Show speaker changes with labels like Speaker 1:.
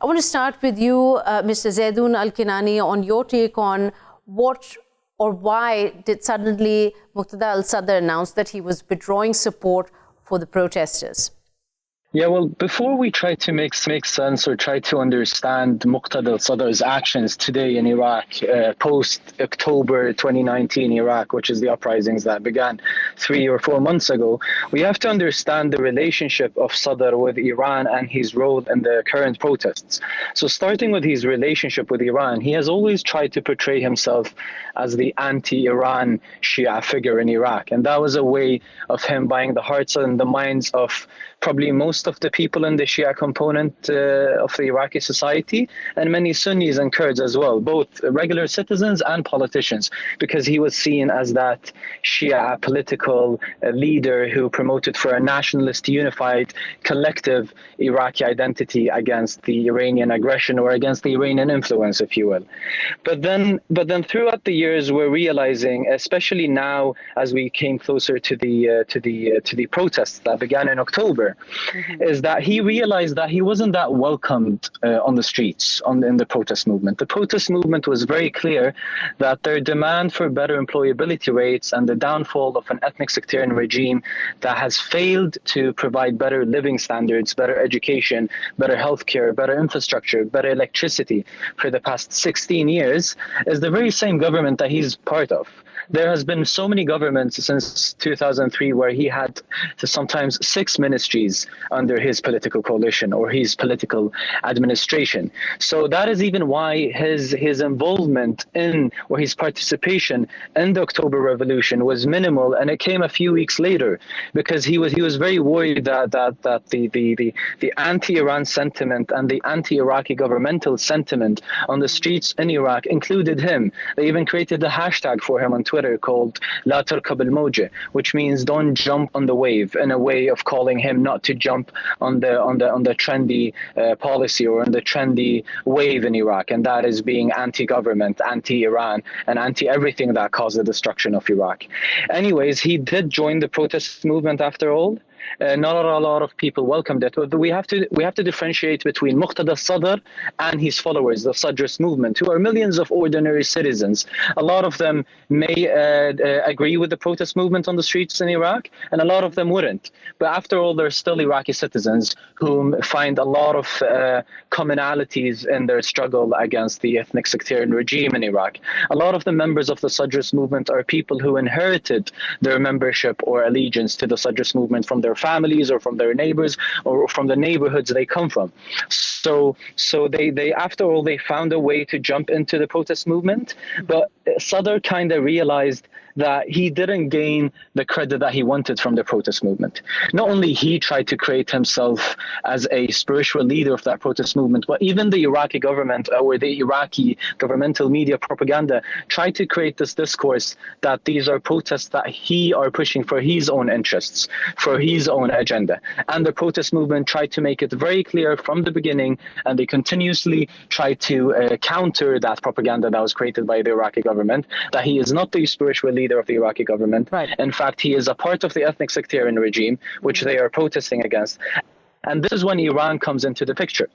Speaker 1: I want to start with you, Mr. Zeidon Al-Kinani, on your take on what or why did suddenly Muqtada al-Sadr announce that he was withdrawing support for the protesters?
Speaker 2: Yeah, well, before we try to make sense or try to understand Muqtada al-Sadr's actions today in Iraq, post-October 2019 Iraq, which is the uprisings that began 3 or 4 months ago, we have to understand the relationship of Sadr with Iran and his role in the current protests. So starting with his relationship with Iran, he has always tried to portray himself as the anti-Iran Shia figure in Iraq. And that was a way of him buying the hearts and the minds of probably most of the people in the Shia component of the Iraqi society, and many Sunnis and Kurds as well, both regular citizens and politicians, because he was seen as that Shia political leader who promoted for a nationalist, unified, collective Iraqi identity against the Iranian aggression or against the Iranian influence, if you will. But then throughout the years, we're realizing, especially now as we came closer to the protests that began in October, is that he realized that he wasn't that welcomed on the streets, in the protest movement. The protest movement was very clear that their demand for better employability rates and the downfall of an ethnic sectarian regime that has failed to provide better living standards, better education, better healthcare, better infrastructure, better electricity for the past 16 years is the very same government that he's part of. There has been so many governments since 2003 where he had sometimes 6 ministries under his political coalition or his political administration. So that is even why his involvement in, or his participation in the October Revolution was minimal, and it came a few weeks later because he was very worried that the anti-Iran sentiment and the anti-Iraqi governmental sentiment on the streets in Iraq included him. They even created a hashtag for him on Twitter called La Tarkab al-Mawja, which means don't jump on the wave, in a way of calling him not to jump on the trendy policy or on the trendy wave in Iraq, and that is being anti-government, anti-Iran, and anti-everything that caused the destruction of Iraq. Anyways, he did join the protest movement after all. Not a lot of people welcomed it. We have to differentiate between Muqtada al-Sadr and his followers, the Sadrist movement, who are millions of ordinary citizens. A lot of them may agree with the protest movement on the streets in Iraq, and a lot of them wouldn't. But after all, they're still Iraqi citizens who find a lot of commonalities in their struggle against the ethnic sectarian regime in Iraq. A lot of the members of the Sadrist movement are people who inherited their membership or allegiance to the Sadrist movement from their families or from their neighbors or from the neighborhoods they come from. So they after all, they found a way to jump into the protest movement, but Sadr kind of realized that he didn't gain the credit that he wanted from the protest movement. Not only he tried to create himself as a spiritual leader of that protest movement, but even the Iraqi government or the Iraqi governmental media propaganda tried to create this discourse that these are protests that he are pushing for his own interests, for his own agenda. And the protest movement tried to make it very clear from the beginning, and they continuously tried to counter that propaganda that was created by the Iraqi government, that he is not the spiritual leader of the Iraqi government. Right. In fact, he is a part of the ethnic sectarian regime, which they are protesting against. And this is when Iran comes into the picture.